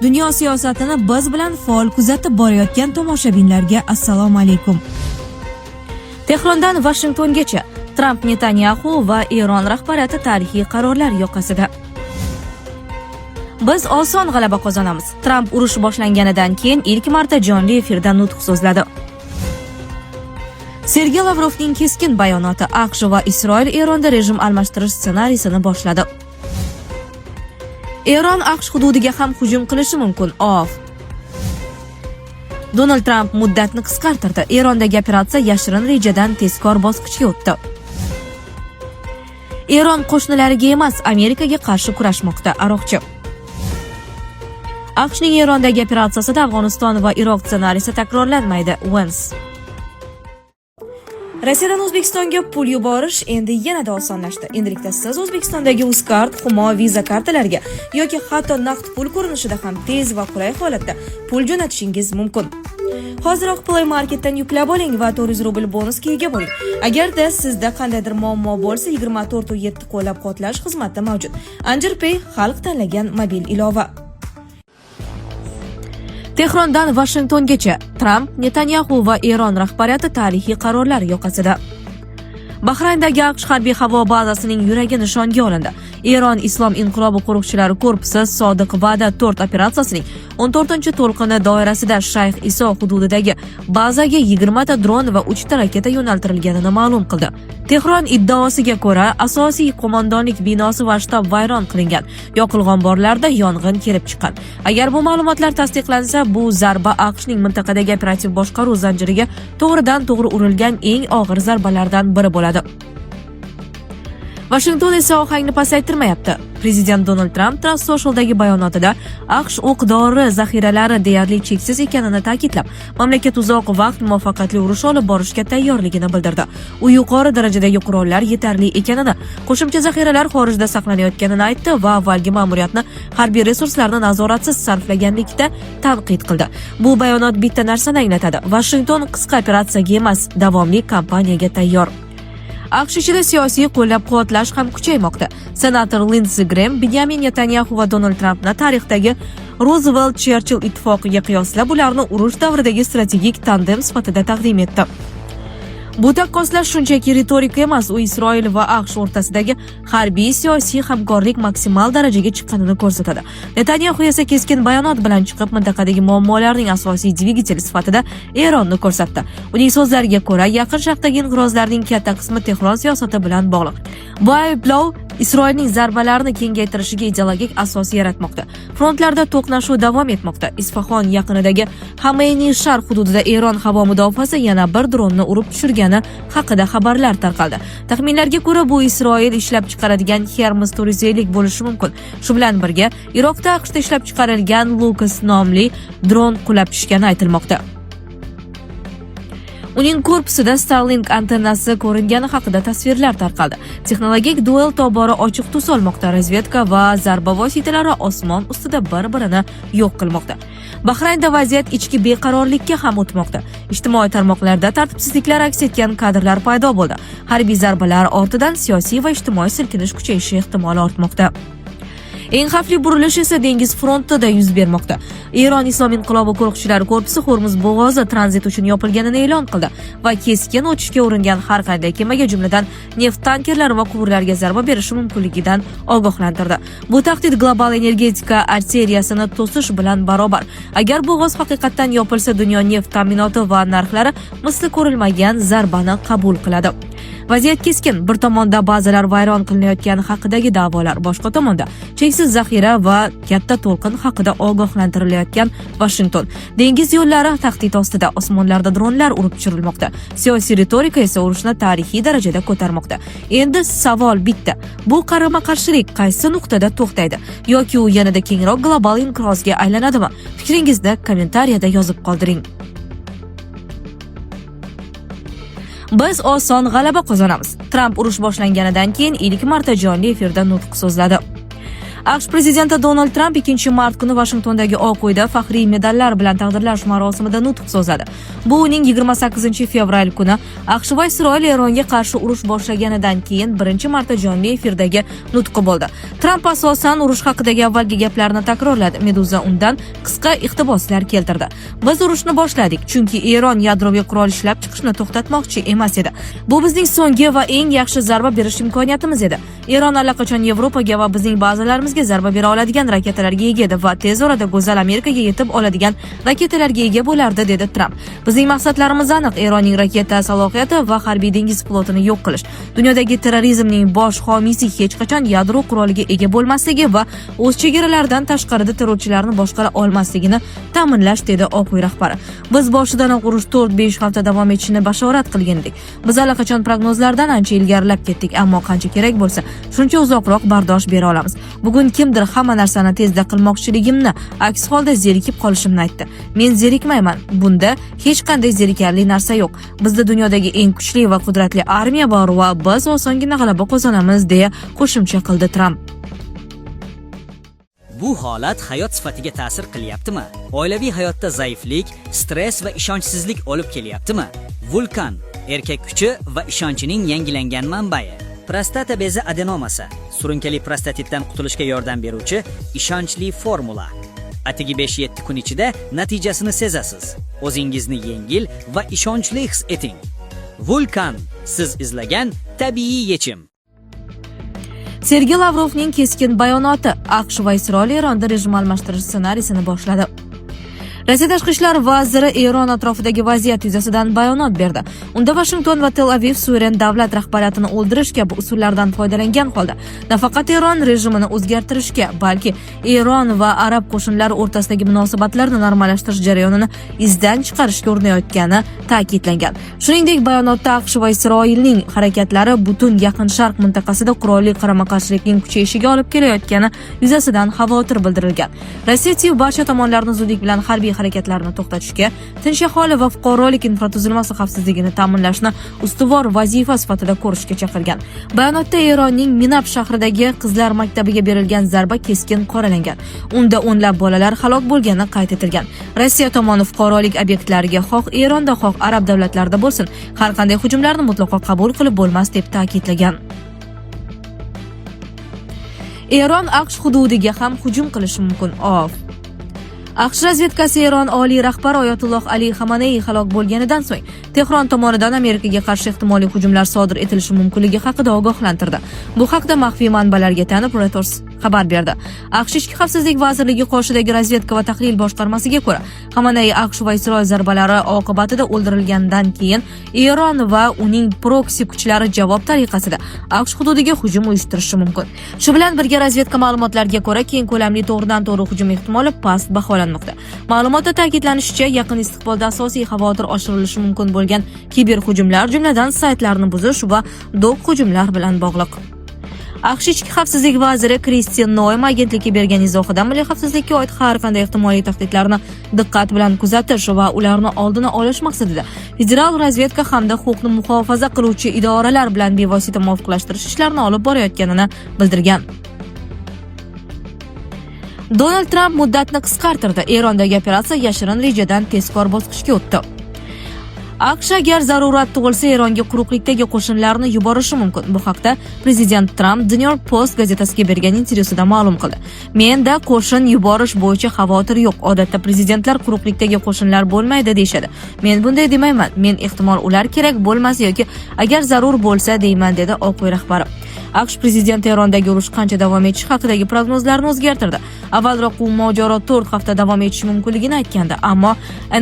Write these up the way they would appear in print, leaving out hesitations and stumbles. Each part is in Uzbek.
Dunyo siyosatini biz bilan faol kuzatib borayotgan tomoshabinlarga assalomu alaykum. Tehrondan Vashingtongacha Tramp, Netanyahu va Eron rahbariyati tarixiy qarorlar yoqasida. Biz oson g'alaba qozonamiz. Tramp urush boshlanganidan keyin ilk marta jonli efirda nutq so'zladi. Sergey Lavrovning keskin bayonoti: AQSh va Isroil Eronda rejim almashtirish ssenariysini boshladi. Eron AQSh hududiga ham hujum qilishi mumkin. Donald Tramp muddatni qisqartirdi. Erondagi operatsiya yashirin rejadan tezkor bosqichga o'tdi. Eron qo'shnilariga emas, Amerikaga qarshi kurashmoqda. Aroqchi. AQShning Erondagi operatsiyasida Afg'oniston va Iroq ssenariysi takrorlanmaydi. Wens. Rossiyadan O'zbekistonga pul yuborish endi yanada osonlashdi. Endilikda siz O'zbekistondagi Uzkart, Humo, Visa kartalariga yoki hatto naqd pul ko'rinishida ham tez va qulay holatda pul jo'natishingiz mumkin. Hoziroq Play Marketdan yuklab oling va 400 rubl bonusga ega bo'ling. Agarda sizda qandaydir muammo bo'lsa, 24/7 qo'llab-quvvatlash xizmati mavjud. Anjir Pay xalq tanlagan mobil ilova. Tehrondan Vashingtongacha Tramp, Netanyahu va Eron rahbariyati tarixiy qarorlar yoqasida. Bahrayndagi AQSh harbiy havo bazasining yuragi nishonga olindi. Eron Islom inqilobi qo'riqchilari korpusi Sodiq Va'da 4 operatsiyasining 14-to'lqini doirasida Shayx Iso hududidagi bazaga 20 ta dron va 3 ta raketa yo'naltirilganini ma'lum qildi. Tehron iddaosiga ko'ra, asosiy qo'mondonlik binosi va shtab vayron qilingan. Yoqilg'i omborlarida yong'in kelib chiqqan. Agar bu ma'lumotlar tasdiqlansa, bu zarba AQShning mintaqadagi operativ boshqaruv zanjiriga to'g'ridan-to'g'ri urilgan eng og'ir zarbalardan biri bo'ladi. Washington esa ohangni pasaytirmayapti. Prezident Donald Trump Truth Social'dagi bayonotida AQSh o'q-dori zaxiralari deyarli cheksiz ekanini ta'kidlab, mamlakat uzoq vaqt muvaffaqiyatli urush olib borishga tayyorligini bildirdi. U yuqori darajadagi qurollar yetarli ekanini, qo'shimcha zaxiralar xorijda saqlanayotganini aytdi va avvalgi ma'muriyatni harbiy resurslarni nazoratsiz sarflaganlikda tanqid qildi. Bu bayonot bitta narsani anglatadi: Washington qisqa operatsiyaga emas, davomli kampaniyaga tayyor. AQSh ichida siyosiy qo'llab-quvvatlash ham kuchaymoqda. Senator Lindsey Graham Benjamin Netanyahu va Donald Trampni tarixdagi Roosevelt-Cherchill ittifoqiga qiyoslab, ularni urush davridagi strategik tandem sifatida taqdim etdi. Bu taqqoslash shunchaki ritorika emas, u Isroil va AQSh o'rtasidagi harbiy siyosiy hamkorlik maksimal darajaga chiqqanini ko'rsatadi. Netanyahu esa keskin bayonot bilan chiqib, mintaqadagi muammolarning asosiy dvigateli sifatida Eronni ko'rsatdi. Uning so'zlariga ko'ra, Yaqin Sharqdagi inqirozlarning katta qismi Tehron siyosati bilan bog'liq. Bu ayblov Isroilning zarbalarni kengaytirishiga ideologik asos yaratmoqda. Frontlarda to'qnashuv davom etmoqda. Isfahon yaqinidagi Xameyniy shar hududida Eron havo mudofaasi yana bir dronni urib tushirgani haqida xabarlar tarqaldi. Taxminlarga ko'ra, bu Isroil ishlab chiqaradigan Hermes turizmlik bo'lishi mumkin. Shu bilan birga, Iroqda AQShda ishlab chiqarilgan Lucas nomli dron qulab tushgani aytilmoqda. Uning korpusida Starlink antennasi ko'ringani haqida tasvirlar tarqaldi. Texnologik duel tobora ochiq tus olmoqda. Razvedka va zarba vositalari osmon ustida bir-birini yo'q qilmoqda. Bahraynda vaziyat ichki beqarorlikka ham o'tmoqda. Ijtimoiy tarmoqlarda tartibsizliklar aks etgan kadrlar paydo bo'ldi. Harbiy zarbalar ortidan siyosiy va ijtimoiy silkinish kuchayishi ehtimoli ortmoqda. Eng xavfli burilish esa dengiz frontida yuz bermoqda. Eron Islom inqilobi qo'riqchilari korpusi Hormuz bo'g'ozi tranzit uchun yopilganini e'lon qildi va keskin o'tishga uringan har qanday kemaga, jumladan neft tankerlari va quvurlarga zarba berishi mumkinligidan ogohlantirdi. Bu tahdid global energetika arteriyasini to'sish bilan barobar. Agar bo'g'oz haqiqatan yopilsa, dunyo neft ta'minoti va narxlari misli ko'rilmagan zarbani qabul qiladi. Vaziyat keskin. Bir tomonda ba'zilar vayron qilinayotgani haqidagi da'volar, boshqa tomonda cheksiz zaxira va katta to'lqin haqida ogohlantirilayotgan Washington. Dengiz yo'llari tahdid ostida, osmonlarda dronlar urib tushirilmoqda. Siyosiy ritorika esa urushni tarixiy darajada ko'tarmoqda. Endi savol bitta: bu qarama-qarshilik qaysi nuqtada to'xtaydi yoki u yanada kengroq global inqirozga aylanadimi? Fikringizni kommentariyada yozib qoldiring. Biz oson g'alaba qozonamiz. Tramp urush boshlanganidan keyin ilk marta jonli efirda nutq so'zladi. AQSh prezidenti Donald Tramp 2-mart kuni Vashingtondagi Oq uyda faxriy medallar bilan taqdirlash marosimida nutq so'zladi. Bu uning 28-fevral kuni AQSh va Isroil Eronga qarshi urush boshlaganidan keyin birinchi marta jonli efirdagi nutqi bo'ldi. Tramp asosan urush haqidagi avvalgi gaplarni takrorladi. Meduza undan qisqa iqtiboslar keltirdi. Biz urushni boshladik, chunki Eron yadroviy qurol ishlab chiqishni to'xtatmoqchi emas edi. Bu bizning so'nggi va eng yaxshi zarba berish imkoniyatimiz edi. Eron allaqachon Yevropaga va bizning bazalarimizga zarba bera oladigan raketalarga ega edi va tez orada go'zal Amerikaga yetib oladigan raketalarga ega bo'lardi, dedi Tramp. Bizning maqsadlarimiz aniq: Eronning raketa salohiyati va harbiy dengiz flotini yo'q qilish. Dunyodagi terrorizmning bosh homiysi hech qachon yadro quroliga ega bo'lmasligi va o'z chegaralaridan tashqarida terrorchilarni boshqara olmasligini ta'minlash, dedi Oq uy rahbari. Biz boshidan urush 4-5 hafta davom etishini bashorat qilgan edik. Biz allaqachon prognozlardan ancha ilgarilab ketdik, ammo qancha kerak bo'lsa, shuncha uzoqroq bardosh bera olamiz. Bugun kimdir hamma narsani tezda qilmoqchiligimni, aks holda zerikib qolishimni aytdi. Men zerikmayman. Bunda hech qanday zerikarli narsa yo'q. Bizda dunyodagi eng kuchli va qudratli armiya bor va biz osongina g'alaba qozonamiz, deya qo'shimcha qildi Tramp. Bu holat hayot sifatiga ta'sir qilyaptimi? Oilaviy hayotda zaiflik, stress va ishonchsizlik olib kelyaptimi? Vulkan erkak kuchi va ishonchining yangilangan manbai. Prostata bezi adenomasi surunkali prostatitdan qutulishga yordam beruvchi ishonchli formula. Atigi 5-7 kun ichida natijasini sezasiz. O'zingizni yengil va ishonchli his eting. Vulkan, siz izlagan tabiiy yechim. Sergey Lavrovning keskin bayonoti. AQSh va Isroil Eronda rejim almashtirish ssenariysini boshladi. Rossiya tashqi ishlar vaziri Eron atrofidagi vaziyat yuzasidan bayonot berdi. Unda Washington va Tel Aviv suveren davlat rahbariyatini o'ldirish kabi usullardan foydalangan holda nafaqat Eron rejimini o'zgartirishga, balki Eron va arab qo'shinlari o'rtasidagi munosabatlarni normallashtirish jarayonini izdan chiqarishga urinayotgani ta'kidlangan. Shuningdek, bayonotda AQSh va Isroilning harakatlari butun Yaqin Sharq mintaqasida qurolli qarama-qarshilikning kuchayishiga olib kelayotgani yuzasidan xavotir bildirilgan. Rossiya barcha tomonlarni zudlik bilan harbiy harakatlarni to'xtatishga, tinch aholi va fuqarolik infratuzilmasi xavfsizligini ta'minlashni ustuvor vazifa sifatida ko'rishga chaqirgan. Bayonotda Eronning Minab shahridagi qizlar maktabiga berilgan zarba keskin qoralangan. Unda o'nlab bolalar halok bo'lgani qayd etilgan. Rossiya tomoni fuqarolik obyektlariga xoh Eronda, xoh arab davlatlarida bo'lsin, har qanday hujumlarni mutlaqo qabul qilib bo'lmas, deb ta'kidlagan. Eron AQSh hududiga ham hujum qilishi mumkin. AQSh razvedkasi Eron oliy rahbari Oyatulloh Ali Xamenei halok bo'lganidan so'ng Tehron tomonidan Amerikaga qarshi ehtimoliy hujumlar sodir etilishi mumkinligi haqida ogohlantirdi. Bu haqda maxfiy manbalarga tayanib Reuters xabar berdi. AQSh Ichki xavfsizlik vazirligi qoshidagi razvedka va tahlil boshqarmasiga ko'ra, Xamenei AQSh va Isroil zarbalari oqibatida o'ldirilgandan keyin Eron va uning proksi kuchlari javob tariqasida AQSh hududiga hujum uyushtirishi mumkin. Shu bilan birga razvedka ma'lumotlariga ko'ra, keng ko'lamli to'g'ridan-to'g'ri hujum ehtimoli past baholanmoqda. Ma'lumotda ta'kidlanishicha, yaqin istiqbolda asosiy xavotir oshirilishi mumkin bo'lgan kiber hujumlar, jumladan saytlarni buzish va dok hujumlar bilan bog'liq. AQSh Ichki xavfsizlik vaziri Kristen Noem agentlikka bergan izohida milliy xavfsizlikka oid har qanday ehtimoliy tahdidlarni diqqat bilan kuzatish va ularni oldini olish maqsadida federal razvedka hamda huquqni muhofaza qiluvchi idoralar bilan bevosita muvofiqlashtirish ishlarini olib borayotganini bildirgan. Donald Tramp muddatni qisqartirdi. Erondagi operatsiya yashirin rejadan tezkor bosqichga o'tdi. AQSh agar zarurat tug'ilsa Eronga quruqlikdagi qo'shinlarni yuborishi mumkin. Bu haqda prezident Tramp The New York Post gazetasiga bergan intervyusida ma'lum qildi. Menda qo'shin yuborish bo'yicha xavotir yo'q. Odatda prezidentlar quruqlikdagi qo'shinlar bo'lmaydi deyshadi. Men bunday demayman. Men ehtimol ular kerak bo'lmas yoki agar zarur bo'lsa deyman, dedi Oq uy rahbari. AQSh prezidenti Erondagi urush qancha davom etishi haqidagi prognozlarini o'zgartirdi. Avvalroq u mojaro 4 hafta davom etishi mumkinligini aytgandi, ammo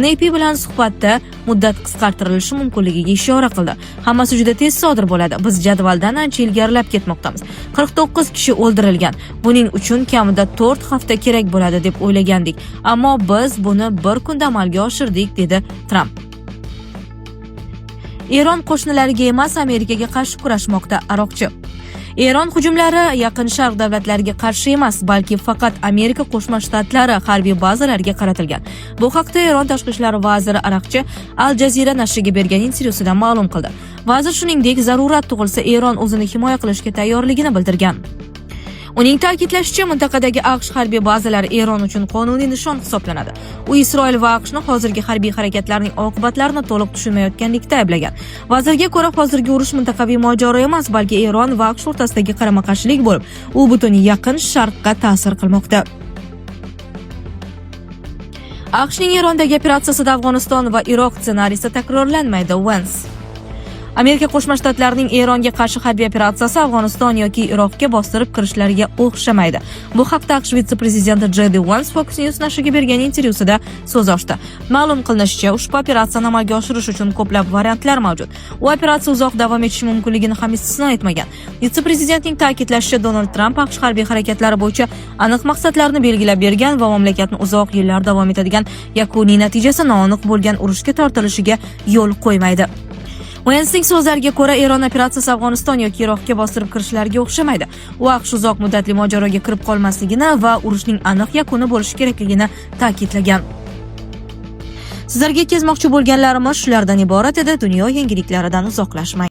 NAP bilan suhbatda muddat qisqartirilishi mumkinligiga ishora qildi. Hammasi juda tez sodir bo'ladi. Biz jadvaldan ancha ilgarilab ketmoqdamiz. 49 kishi o'ldirilgan. Buning uchun kamida 4 hafta kerak bo'ladi deb o'ylagandik, ammo biz buni bir kunda amalga oshirdik, dedi Tramp. Eron qo'shnilariga emas, Amerikaga qarshi kurashmoqda. Aroqchi Eron hujumlari Yaqin Sharq davlatlariga qarshi emas, balki faqat Amerika Qo'shma Shtatlari harbiy bazalariga qaratilgan. Bu haqda Eron tashqi ishlar vaziri Aroqchi Al Jazeera nashriga bergan intervyusida ma'lum qildi. Vazir shuningdek, zarurat tug'ilsa Eron o'zini himoya qilishga tayyorligini bildirgan. Uning ta'kidlashicha, mintaqadagi AQSh harbiy bazalari Eron uchun qonuniy nishon hisoblanadi. U Isroil va AQShning hozirgi harbiy harakatlarining oqibatlarini to'liq tushunmayotganlikda ayblagan. Vazirga ko'ra, hozirgi urush mintaqaviy mojaro emas, balki Eron va AQSh o'rtasidagi qarama-qarshilik bo'lib, u butun yaqin Sharqqa ta'sir qilmoqda. AQShning Erondagi operatsiyasida Afg'oniston va Iroq ssenariysi takrorlanmaydi. Vance. Amerika Qo'shma Shtatlarining Eronga qarshi harbiy operatsiyasi Afg'oniston yoki Iroqga bostirib kirishlariga o'xshamaydi. Bu haqda AQSh vitse-prezidenti JD Vance Fox News nashriga bergan intervyusida so'z ochdi. Ma'lum qilinishicha, ushbu operatsiyani amalga oshirish uchun ko'plab variantlar mavjud. U operatsiya uzoq davom etishi mumkinligini ham istisno etmagan. Vitse-prezidentning ta'kidlashicha, Donald Tramp AQSh harbiy harakatlari bo'yicha aniq maqsadlarni belgilab bergan va mamlakatni uzoq yillar davom etadigan yakuniy natijasi noaniq bo'lgan urushga tortilishiga yo'l qo'ymaydi. Vance'ning so'zlariga ko'ra, Eron operatsiyasi Afg'oniston yoki Iroqga bostirib kirishlariga o'xshamaydi. U AQSh uzoq muddatli mojaroga kirib qolmasligini va urushning aniq yakuni bo'lishi kerakligini ta'kidlagan. Sizlarga yetkazmoqchi bo'lganlarimiz shulardan iborat edi. Dunyo yangiliklaridan uzoqlashmang.